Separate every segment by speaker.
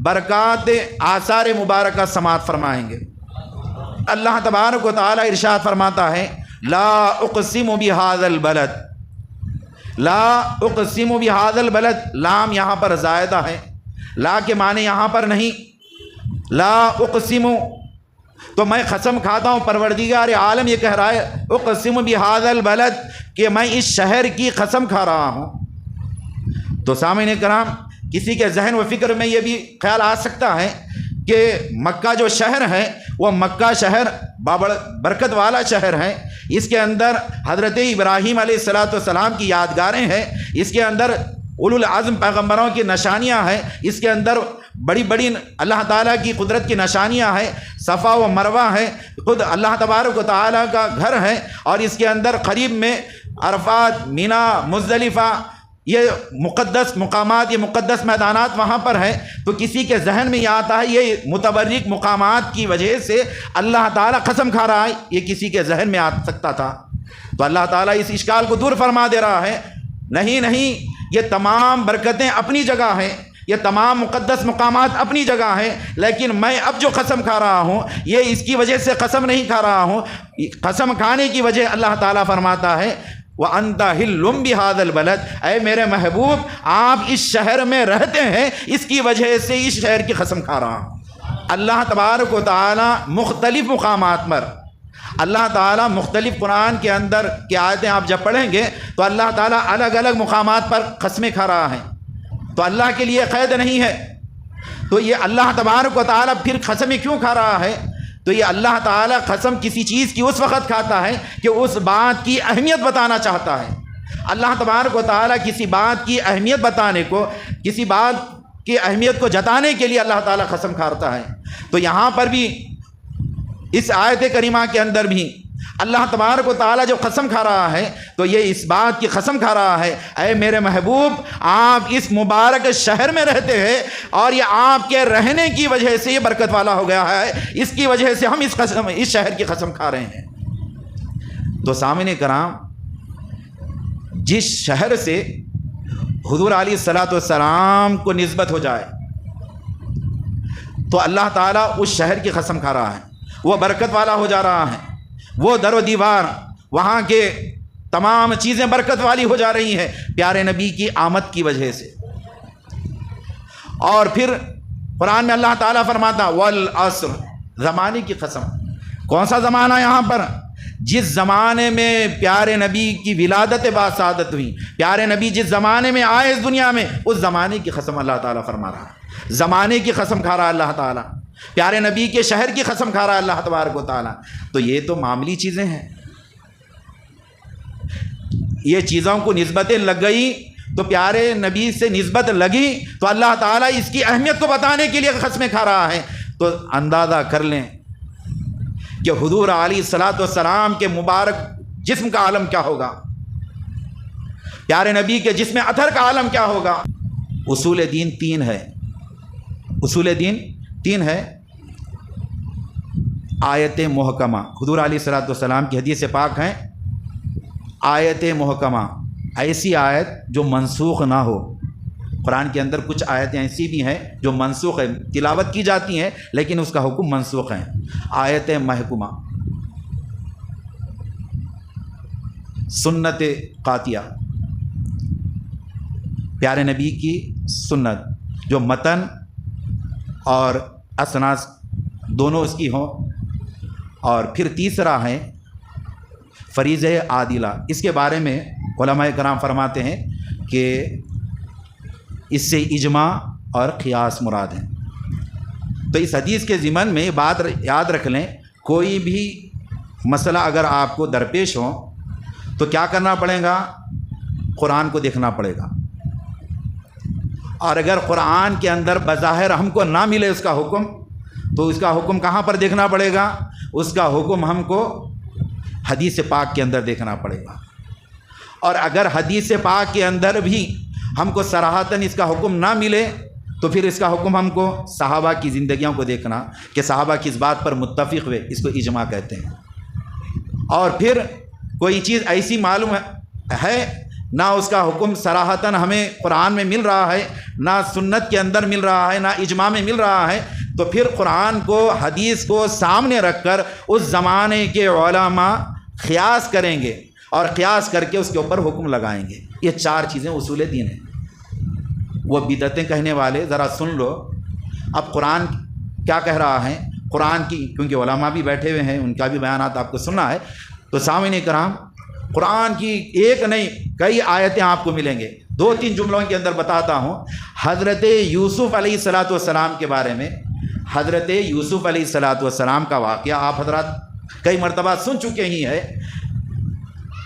Speaker 1: برکات آثار مبارکہ سماعت فرمائیں گے۔ اللہ تبارک و تعالی ارشاد فرماتا ہے لا اقسم بہذا البلد، لا اقسم بہذا البلد، لام یہاں پر زائدہ ہے، لا کے معنی یہاں پر نہیں، لا اقسم تو میں قسم کھاتا ہوں، پروردگار عالم یہ کہہ رہا ہے اقسم بہذا البلد کہ میں اس شہر کی قسم کھا رہا ہوں۔ تو سامعین کرام، کسی کے ذہن و فکر میں یہ بھی خیال آ سکتا ہے کہ مکہ جو شہر ہے وہ مکہ شہر برکت والا شہر ہے، اس کے اندر حضرت ابراہیم علیہ السلام کی یادگاریں ہیں، اس کے اندر اولو العزم پیغمبروں کی نشانیاں ہیں، اس کے اندر بڑی بڑی اللہ تعالیٰ کی قدرت کی نشانیاں ہیں، صفا و مروہ ہے، خود اللہ تبارک و تعالیٰ کا گھر ہے، اور اس کے اندر قریب میں عرفات، مینا، مزدلفہ، یہ مقدس مقامات، یہ مقدس میدانات وہاں پر ہیں۔ تو کسی کے ذہن میں یہ آتا ہے یہ متبرک مقامات کی وجہ سے اللہ تعالیٰ قسم کھا رہا ہے، یہ کسی کے ذہن میں آ سکتا تھا۔ تو اللہ تعالیٰ اس اشکال کو دور فرما دے رہا ہے، نہیں، یہ تمام برکتیں اپنی جگہ ہیں، یہ تمام مقدس مقامات اپنی جگہ ہیں، لیکن میں اب جو قسم کھا رہا ہوں یہ اس کی وجہ سے قسم نہیں کھا رہا ہوں، قسم کھانے کی وجہ اللہ تعالیٰ فرماتا ہے وَأَنْتَ حِلٌّ بِهَذَا الْبَلَدِ، اے میرے محبوب آپ اس شہر میں رہتے ہیں، اس کی وجہ سے اس شہر کی قسم کھا رہا ہوں۔ اللہ تبارک و تعالیٰ مختلف مقامات پر، اللہ تعالیٰ مختلف قرآن کے اندر کی آیتیں آپ جب پڑھیں گے تو اللہ تعالیٰ الگ الگ مقامات پر قسمیں کھا رہا ہے، تو اللہ کے لیے قید نہیں ہے۔ تو یہ اللہ تبارک و تعالیٰ پھر قسمیں کیوں کھا رہا ہے؟ تو یہ اللہ تعالیٰ قسم کسی چیز کی اس وقت کھاتا ہے کہ اس بات کی اہمیت بتانا چاہتا ہے۔ اللہ تبارک و تعالیٰ کسی بات کی اہمیت بتانے کو، کسی بات کی اہمیت کو جتانے کے لیے اللہ تعالیٰ قسم کھاتا ہے۔ تو یہاں پر بھی اس آیت کریمہ کے اندر بھی اللہ تبارک و تعالیٰ جو قسم کھا رہا ہے تو یہ اس بات کی قسم کھا رہا ہے اے میرے محبوب آپ اس مبارک شہر میں رہتے ہیں، اور یہ آپ کے رہنے کی وجہ سے یہ برکت والا ہو گیا ہے، اس کی وجہ سے ہم اس شہر کی قسم کھا رہے ہیں۔ تو سامعین کرام، جس شہر سے حضور علیہ السلام کو نسبت ہو جائے تو اللہ تعالیٰ اس شہر کی قسم کھا رہا ہے، وہ برکت والا ہو جا رہا ہے، وہ در و دیوار وہاں کے تمام چیزیں برکت والی ہو جا رہی ہیں پیارے نبی کی آمد کی وجہ سے۔ اور پھر قرآن میں اللہ تعالیٰ فرماتا والعصر، زمانے کی قسم۔ کون سا زمانہ یہاں پر؟ جس زمانے میں پیارے نبی کی ولادت باسعادت ہوئی، پیارے نبی جس زمانے میں آئے اس دنیا میں، اس زمانے کی قسم اللہ تعالیٰ فرما رہا ہے، زمانے کی قسم کھا رہا ہے اللہ تعالیٰ، پیارے نبی کے شہر کی قسم کھا رہا ہے اللہ تبارک و تعالیٰ۔ تو یہ تو معمولی چیزیں ہیں، یہ چیزوں کو نسبتیں لگ گئی تو پیارے نبی سے نسبت لگی تو اللہ تعالیٰ اس کی اہمیت کو بتانے کے لیے قسمیں کھا رہا ہے۔ تو اندازہ کر لیں کہ حضور علیہ السلام کے مبارک جسم کا عالم کیا ہوگا، پیارے نبی کے جسم اطہر کا عالم کیا ہوگا۔ اصول دین تین ہے، اصول دین تین ہے۔ آیت محکمہ، حضور علیہ السلام کی حدیث پاک ہیں، آیت محکمہ ایسی آیت جو منسوخ نہ ہو۔ قرآن کے اندر کچھ آیتیں ایسی بھی ہیں جو منسوخ ہیں، تلاوت کی جاتی ہیں لیکن اس کا حکم منسوخ ہے۔ آیت محکمہ، سنت قاطعہ، پیارے نبی کی سنت جو متن اور اسناد دونوں اس کی ہوں۔ اور پھر تیسرا ہے فریضہ عادلہ، اس کے بارے میں علماء کرام فرماتے ہیں کہ اس سے اجماع اور قیاس مراد ہیں۔ تو اس حدیث کے ضمن میں بات یاد رکھ لیں، کوئی بھی مسئلہ اگر آپ کو درپیش ہو تو کیا کرنا پڑے گا؟ قرآن کو دیکھنا پڑے گا، اور اگر قرآن کے اندر بظاہر ہم کو نہ ملے اس کا حکم تو اس کا حکم کہاں پر دیکھنا پڑے گا؟ اس کا حکم ہم کو حدیث پاک کے اندر دیکھنا پڑے گا۔ اور اگر حدیث پاک کے اندر بھی ہم کو صراحتاً اس کا حکم نہ ملے تو پھر اس کا حکم ہم کو صحابہ کی زندگیوں کو دیکھنا کہ صحابہ کس بات پر متفق ہوئے، اس کو اجماع کہتے ہیں۔ اور پھر کوئی چیز ایسی معلوم ہے نہ اس کا حکم صراحتاً ہمیں قرآن میں مل رہا ہے، نہ سنت کے اندر مل رہا ہے، نہ اجماع میں مل رہا ہے، تو پھر قرآن کو حدیث کو سامنے رکھ کر اس زمانے کے علماء قیاس کریں گے اور قیاس کر کے اس کے اوپر حکم لگائیں گے۔ یہ 4 چیزیں اصول دین ہیں۔ وہ بدعتیں کہنے والے ذرا سن لو، اب قرآن کیا کہہ رہا ہے، قرآن کی، کیونکہ علماء بھی بیٹھے ہوئے ہیں، ان کا بھی بیانات آپ کو سننا ہے، تو سامعین کرام قرآن کی ایک نہیں کئی آیتیں آپ کو ملیں گے۔ 2-3 جملوں کے اندر بتاتا ہوں۔ حضرت یوسف علیہ السلام کے بارے میں، حضرت یوسف علیہ السلام کا واقعہ آپ حضرات کئی مرتبہ سن چکے ہی ہیں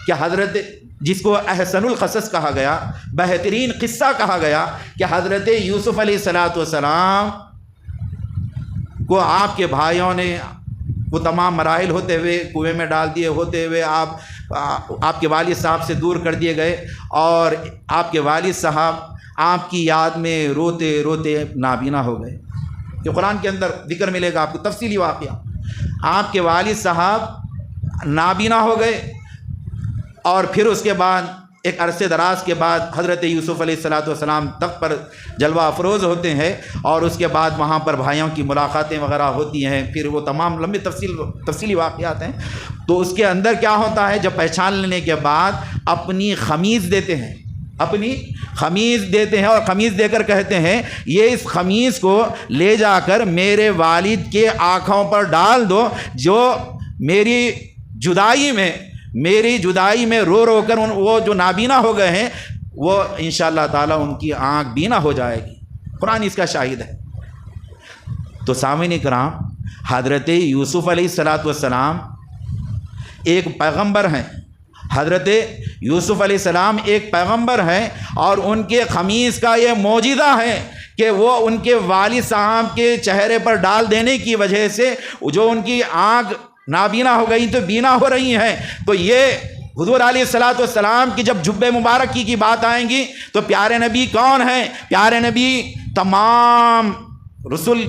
Speaker 1: کہ حضرت، جس کو احسن القصص کہا گیا، بہترین قصہ کہا گیا، کہ حضرت یوسف علیہ السلام کو آپ کے بھائیوں نے وہ تمام مراحل ہوتے ہوئے کنویں میں ڈال دیے، ہوتے ہوئے آپ کے والد صاحب سے دور کر دیے گئے، اور آپ کے والد صاحب آپ کی یاد میں روتے روتے نابینا ہو گئے۔ یہ قرآن کے اندر ذکر ملے گا آپ کو، تفصیلی واقعہ۔ آپ کے والد صاحب نابینا ہو گئے، اور پھر اس کے بعد ایک عرصے دراز کے بعد حضرت یوسف علیہ السلام تخت پر جلوہ افروز ہوتے ہیں، اور اس کے بعد وہاں پر بھائیوں کی ملاقاتیں وغیرہ ہوتی ہیں، پھر وہ تمام لمبی تفصیلی واقعات ہیں۔ تو اس کے اندر کیا ہوتا ہے، جب پہچان لینے کے بعد اپنی خمیز دیتے ہیں، اپنی خمیز دیتے ہیں، اور خمیز دے کر کہتے ہیں یہ اس خمیز کو لے جا کر میرے والد کے آنکھوں پر ڈال دو، جو میری جدائی میں رو رو کر وہ جو نابینا ہو گئے ہیں، وہ انشاءاللہ تعالی ان کی آنکھ بینا ہو جائے گی۔ قرآن اس کا شاہد ہے۔ تو سامعین کرام، حضرت یوسف علیہ السلام ایک پیغمبر ہیں، حضرت یوسف علیہ السلام ایک پیغمبر ہیں، اور ان کے خمیز کا یہ معجزہ ہے کہ وہ ان کے والد صاحب کے چہرے پر ڈال دینے کی وجہ سے جو ان کی آنکھ نابینا ہو گئی تو بینا ہو رہی ہیں۔ تو یہ حضور علیہ السلام کی جب جب مبارکی کی بات آئیں گی تو پیارے نبی کون ہیں؟ پیارے نبی تمام رسول،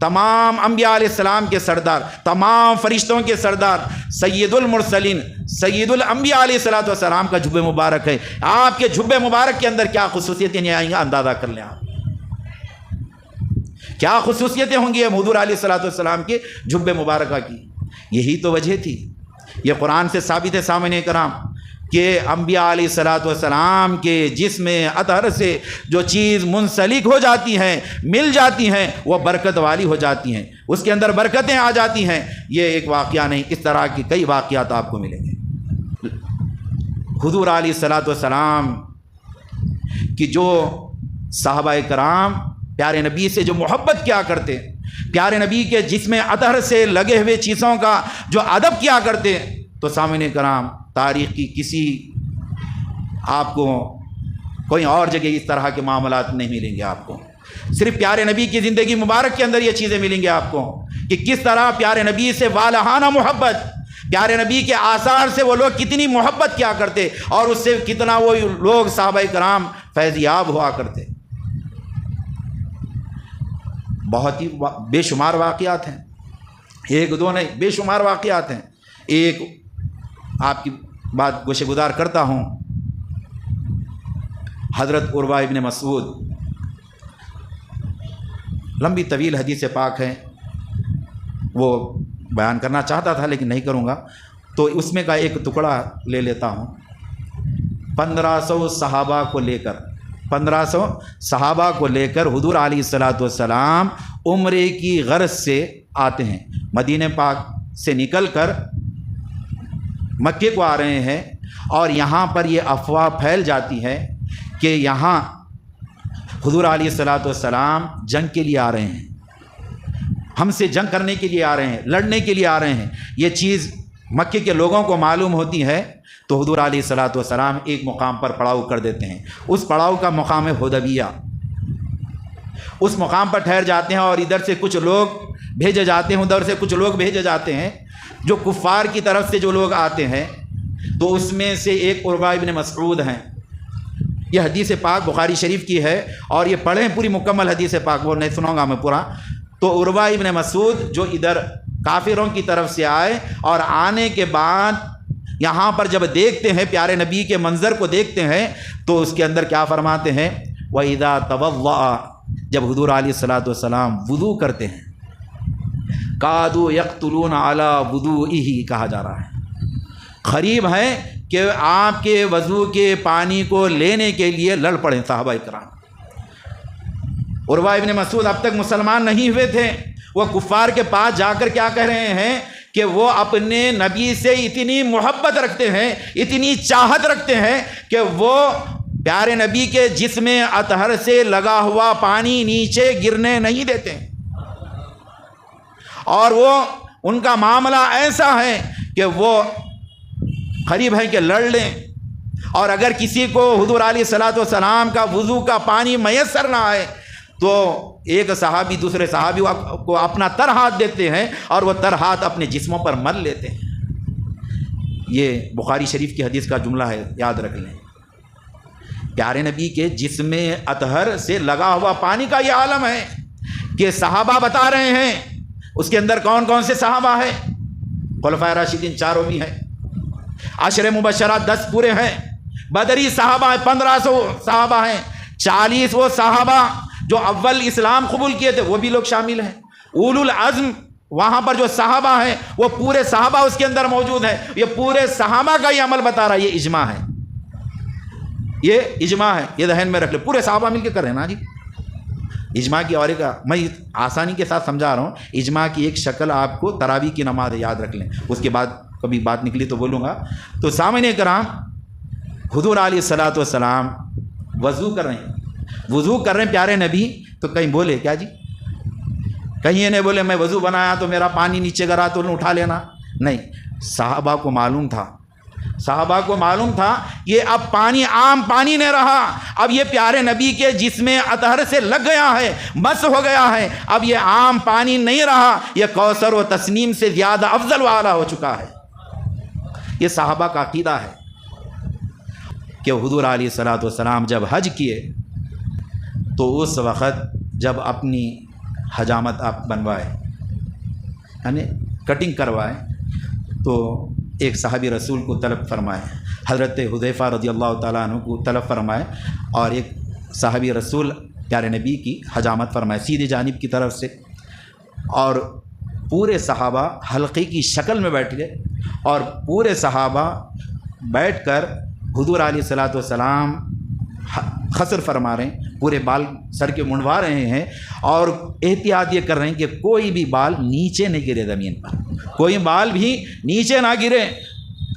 Speaker 1: تمام انبیاء علیہ السلام کے سردار، تمام فرشتوں کے سردار، سید المرسلین، سید الانبیاء علیہ السلام کا جب مبارک ہے۔ آپ کے جب مبارک کے اندر کیا خصوصیتیں نہیں آئیں گی، اندازہ کر لیں آپ کیا خصوصیتیں ہوں گی حضور علیہ السلام کے جب مبارکہ کی۔ یہی تو وجہ تھی، یہ قرآن سے ثابت ہے سامعین کرام، کہ انبیاء علیہ السلام کے جسم اطہر سے جو چیز منسلک ہو جاتی ہیں، مل جاتی ہیں، وہ برکت والی ہو جاتی ہیں، اس کے اندر برکتیں آ جاتی ہیں۔ یہ ایک واقعہ نہیں، اس طرح کی کئی واقعات آپ کو ملیں گے۔ حضور علیہ السلام کی جو صحابہ کرام پیارے نبی سے جو محبت کیا کرتے، پیارے نبی کے جسم اطہر سے لگے ہوئے چیزوں کا جو ادب کیا کرتے، تو سامعین کرام تاریخ کی کسی آپ کو کوئی اور جگہ اس طرح کے معاملات نہیں ملیں گے آپ کو، صرف پیارے نبی کی زندگی مبارک کے اندر یہ چیزیں ملیں گے آپ کو، کہ کس طرح پیارے نبی سے والہانہ محبت، پیارے نبی کے آثار سے وہ لوگ کتنی محبت کیا کرتے، اور اس سے کتنا وہ لوگ صحابہ کرام فیض یاب ہوا کرتے۔ بہت ہی بے شمار واقعات ہیں، ایک دو نہیں، بے شمار واقعات ہیں۔ ایک آپ کی بات گوشہ گزار کرتا ہوں، حضرت عروہ ابن مسعود، لمبی طویل حدیث پاک ہے، وہ بیان کرنا چاہتا تھا لیکن نہیں کروں گا، تو اس میں کا ایک ٹکڑا لے لیتا ہوں۔ 1500 صحابہ کو لے کر 1500 صحابہ کو لے کر حضور علیہ السلام عمرے کی غرض سے آتے ہیں، مدینہ پاک سے نکل کر مکے کو آ رہے ہیں، اور یہاں پر یہ افواہ پھیل جاتی ہے کہ یہاں حضور علیہ السلام جنگ کے لیے آ رہے ہیں، ہم سے جنگ کرنے کے لیے آ رہے ہیں، لڑنے کے لیے آ رہے ہیں۔ یہ چیز مکے کے لوگوں کو معلوم ہوتی ہے، تو حضور علیہ السلام ایک مقام پر پڑاؤ کر دیتے ہیں، اس پڑاؤ کا مقام ہے حدیبیہ۔ اس مقام پر ٹھہر جاتے ہیں، اور ادھر سے کچھ لوگ بھیجے جاتے ہیں، ادھر سے کچھ لوگ بھیجے جاتے ہیں، جو کفار کی طرف سے جو لوگ آتے ہیں، تو اس میں سے ایک عروہ ابن مسعود ہیں۔ یہ حدیث پاک بخاری شریف کی ہے، اور یہ پڑھیں پوری مکمل حدیث پاک، وہ نہیں سناؤں گا میں پورا۔ تو عروہ ابن مسعود جو ادھر کافروں کی طرف سے آئے، اور آنے کے بعد یہاں پر جب دیکھتے ہیں پیارے نبی کے منظر کو دیکھتے ہیں تو اس کے اندر کیا فرماتے ہیں؟ وَإِذَا تَوَضَّأَ، جب حضور علیہ الصلوۃ والسلام وضو کرتے ہیں، قَادُوا يَقْتُلُونَ عَلَى وُضُوئِهِ کہا جا رہا ہے، قریب ہے کہ آپ کے وضو کے پانی کو لینے کے لیے لڑ پڑیں صحابہ کرام۔ عروہ ابن مسعود اب تک مسلمان نہیں ہوئے تھے، وہ کفار کے پاس جا کر کیا کہہ رہے ہیں کہ وہ اپنے نبی سے اتنی محبت رکھتے ہیں، اتنی چاہت رکھتے ہیں کہ وہ پیارے نبی کے جسم اطہر سے لگا ہوا پانی نیچے گرنے نہیں دیتے، اور وہ ان کا معاملہ ایسا ہے کہ وہ قریب ہے کہ لڑ لیں، اور اگر کسی کو حضور علیہ الصلوۃ والسلام کا وضو کا پانی میسر نہ آئے تو ایک صحابی دوسرے صحابی کو اپنا تر ہاتھ دیتے ہیں اور وہ تر ہاتھ اپنے جسموں پر مل لیتے ہیں۔ یہ بخاری شریف کی حدیث کا جملہ ہے، یاد رکھ لیں۔ پیارے نبی کے جسم اطہر سے لگا ہوا پانی کا یہ عالم ہے کہ صحابہ بتا رہے ہیں، اس کے اندر کون کون سے صحابہ ہیں؟ خلفائے راشدین چاروں بھی ہیں، عشر مبشرات 10 پورے ہیں، بدری صحابہ ہیں 1500 صحابہ ہیں، 40 وہ صحابہ جو اول اسلام قبول کیے تھے وہ بھی لوگ شامل ہیں، اولو العزم وہاں پر جو صحابہ ہیں وہ پورے صحابہ اس کے اندر موجود ہیں۔ یہ پورے صحابہ کا یہ عمل بتا رہا ہے، یہ اجماع ہے، یہ اجماع ہے، یہ ذہن میں رکھ لیں، پورے صحابہ مل کے کر رہے ہیں نا جی۔ اجماع کی اور ایک میں آسانی کے ساتھ سمجھا رہا ہوں، اجماع کی ایک شکل آپ کو تراویح کی نماز یاد رکھ لیں، اس کے بعد کبھی بات نکلی تو بولوں گا۔ تو سامعین کرام، حضور علیہ الصلوۃ والسلام وضو کر رہے ہیں، وضو کر رہے ہیں پیارے نبی، تو کہیں بولے کیا جی؟ کہیں یہ نہیں بولے میں وضو بنایا تو میرا پانی نیچے گرا تو اٹھا لینا، نہیں، صحابہ کو معلوم تھا، صحابہ کو معلوم تھا یہ اب پانی عام پانی نہیں رہا، اب یہ پیارے نبی کے جسم اطہر سے لگ گیا ہے، مس ہو گیا ہے، اب یہ عام پانی نہیں رہا، یہ کوثر و تسنیم سے زیادہ افضل و اعلیٰ ہو چکا ہے۔ یہ صحابہ کا عقیدہ ہے کہ حضور علیہ الصلوۃ والسلام جب حج کیے تو اس وقت جب اپنی حجامت آپ بنوائے، یعنی کٹنگ کروائے، تو ایک صحابی رسول کو طلب فرمائے، حضرت حذیفہ رضی اللہ تعالیٰ عنہ کو طلب فرمائے، اور ایک صحابی رسول پیارے نبی کی حجامت فرمائے سیدھی جانب کی طرف سے، اور پورے صحابہ حلقے کی شکل میں بیٹھ گئے، اور پورے صحابہ بیٹھ کر حضور علیہ الصلوۃ والسلام خصر فرما رہے ہیں، پورے بال سر کے منڈوا رہے ہیں، اور احتیاط یہ کر رہے ہیں کہ کوئی بھی بال نیچے نہیں گرے زمین پر، کوئی بال بھی نیچے نہ گرے،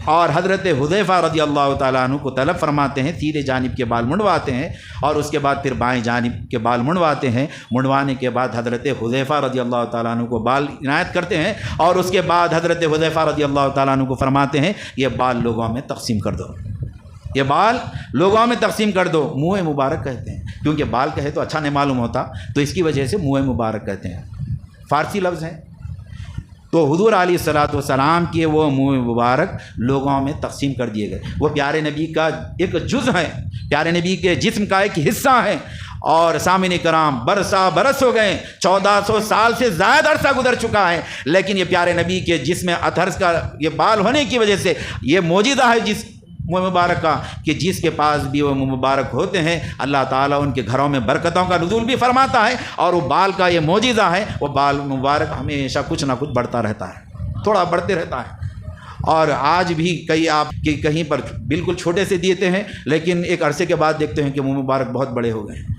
Speaker 1: اور حضرت حذیفہ رضی اللہ تعالیٰ عنہ کو طلب فرماتے ہیں، سیدھے جانب کے بال منڈواتے ہیں، اور اس کے بعد پھر بائیں جانب کے بال منڈواتے ہیں، منڈوانے کے بعد حضرت حذیفہ رضی اللہ تعالیٰ عنہ کو بال عنایت کرتے ہیں، اور اس کے بعد حضرت حذیفہ رضی اللہ تعالیٰ عنہ کو فرماتے ہیں یہ بال لوگوں میں تقسیم کر دو، یہ بال لوگوں میں تقسیم کر دو۔ منہ مبارک کہتے ہیں، کیونکہ بال کہے تو اچھا نہیں معلوم ہوتا، تو اس کی وجہ سے منہ مبارک کہتے ہیں، فارسی لفظ ہیں۔ تو حضور علیہ الصلوۃ والسلام کے وہ منہ مبارک لوگوں میں تقسیم کر دیے گئے، وہ پیارے نبی کا ایک جز ہے، پیارے نبی کے جسم کا ایک حصہ ہے، اور سامعین کرام برسا برس ہو گئے، 1400 سال سے زائد عرصہ گزر چکا ہے، لیکن یہ پیارے نبی کے جسم اطہر کا یہ بال ہونے کی وجہ سے یہ معجزہ ہے جس منہ مبارک کا، کہ جس کے پاس بھی وہ منہ مبارک ہوتے ہیں اللہ تعالیٰ ان کے گھروں میں برکتوں کا نزول بھی فرماتا ہے، اور وہ بال کا یہ معجزہ ہے، وہ بال مبارک ہمیشہ کچھ نہ کچھ بڑھتا رہتا ہے، تھوڑا بڑھتے رہتا ہے، اور آج بھی کئی آپ کی کہیں پر بالکل چھوٹے سے دیتے ہیں، لیکن ایک عرصے کے بعد دیکھتے ہیں کہ منہ مبارک بہت بڑے ہو گئے ہیں۔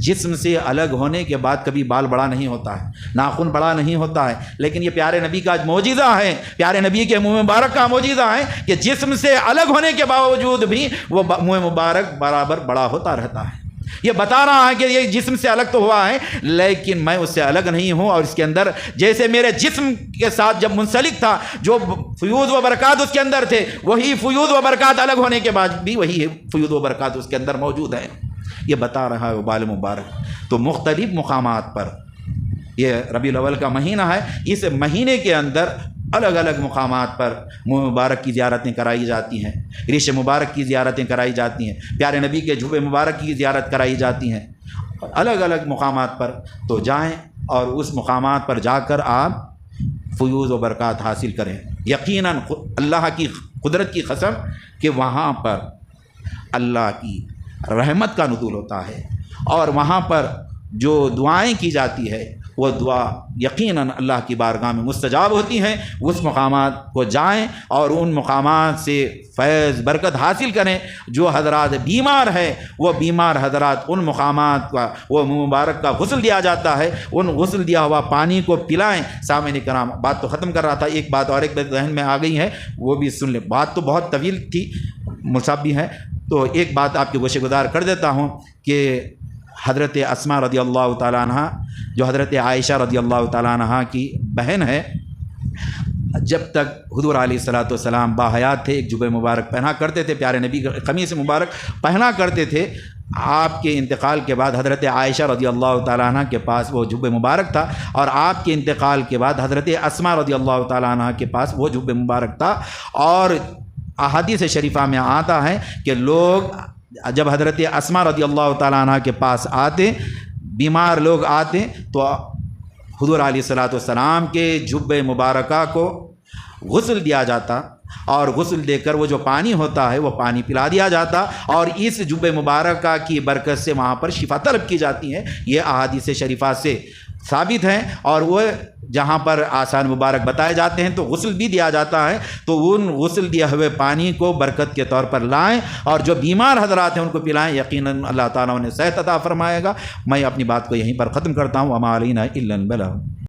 Speaker 1: جسم سے الگ ہونے کے بعد کبھی بال بڑا نہیں ہوتا ہے، ناخن بڑا نہیں ہوتا ہے، لیکن یہ پیارے نبی کا معجزہ ہے، پیارے نبی کے منہ مبارک کا معجزہ ہے کہ جسم سے الگ ہونے کے باوجود بھی وہ منہ مبارک برابر بڑا ہوتا رہتا ہے۔ یہ بتا رہا ہے کہ یہ جسم سے الگ تو ہوا ہے، لیکن میں اس سے الگ نہیں ہوں، اور اس کے اندر جیسے میرے جسم کے ساتھ جب منسلک تھا جو فیوض و برکات اس کے اندر تھے، وہی فیوض و برکات الگ ہونے کے بعد بھی وہی فیوض و برکات اس کے اندر موجود ہے، یہ بتا رہا ہے وہ بال مبارک۔ تو مختلف مقامات پر، یہ ربیع الاول کا مہینہ ہے، اس مہینے کے اندر الگ الگ مقامات پر منہ مبارک کی زیارتیں کرائی جاتی ہیں، ریش مبارک کی زیارتیں کرائی جاتی ہیں، پیارے نبی کے جھوبے مبارک کی زیارت کرائی جاتی ہیں، الگ الگ مقامات پر۔ تو جائیں اور اس مقامات پر جا کر آپ فیوز و برکات حاصل کریں۔ یقیناً اللہ کی قدرت کی قسم کہ وہاں پر اللہ کی رحمت کا نزول ہوتا ہے، اور وہاں پر جو دعائیں کی جاتی ہے وہ دعا یقیناً اللہ کی بارگاہ میں مستجاب ہوتی ہیں۔ اس مقامات کو جائیں اور ان مقامات سے فیض برکت حاصل کریں۔ جو حضرات بیمار ہیں وہ بیمار حضرات ان مقامات کا وہ مبارک کا غسل دیا جاتا ہے، ان غسل دیا ہوا پانی کو پلائیں۔ سامعین کرام، بات تو ختم کر رہا تھا، ایک بات اور ایک ذہن میں آ گئی ہے، وہ بھی سن لیں۔ بات تو بہت طویل تھی، مصعب بھی ہے، تو ایک بات آپ کے گوشے گزار کر دیتا ہوں کہ حضرت اسماء رضی اللہ تعالیٰ عنہ، جو حضرت عائشہ رضی اللہ تعالیٰ عنہ کی بہن ہے، جب تک حضور علیہ الصلوۃ والسلام باحیات تھے ایک جبہ مبارک پہنا کرتے تھے، پیارے نبی قمیص مبارک پہنا کرتے تھے۔ آپ کے انتقال کے بعد حضرت عائشہ رضی اللہ تعالیٰ عنہ کے پاس وہ جبہ مبارک تھا، اور آپ کے انتقال کے بعد حضرت اسماء رضی اللہ تعالیٰ عنہ کے پاس وہ جبہ مبارک تھا۔ اور احادیث شریفہ میں آتا ہے کہ لوگ جب حضرت اسماء رضی اللہ تعالیٰ عنہ کے پاس آتے، بیمار لوگ آتے، تو حضور علیہ الصلوۃ والسلام کے جبہ مبارکہ کو غسل دیا جاتا، اور غسل دے کر وہ جو پانی ہوتا ہے وہ پانی پلا دیا جاتا، اور اس جبہ مبارکہ کی برکت سے وہاں پر شفا طلب کی جاتی ہے۔ یہ احادیث شریفہ سے ثابت ہیں، اور وہ جہاں پر آثار مبارک بتائے جاتے ہیں تو غسل بھی دیا جاتا ہے، تو ان غسل دیا ہوئے پانی کو برکت کے طور پر لائیں اور جو بیمار حضرات ہیں ان کو پلائیں، یقیناً اللہ تعالیٰ انہیں صحت عطا فرمائے گا۔ میں اپنی بات کو یہیں پر ختم کرتا ہوں۔ وما علینا الا البلاغ۔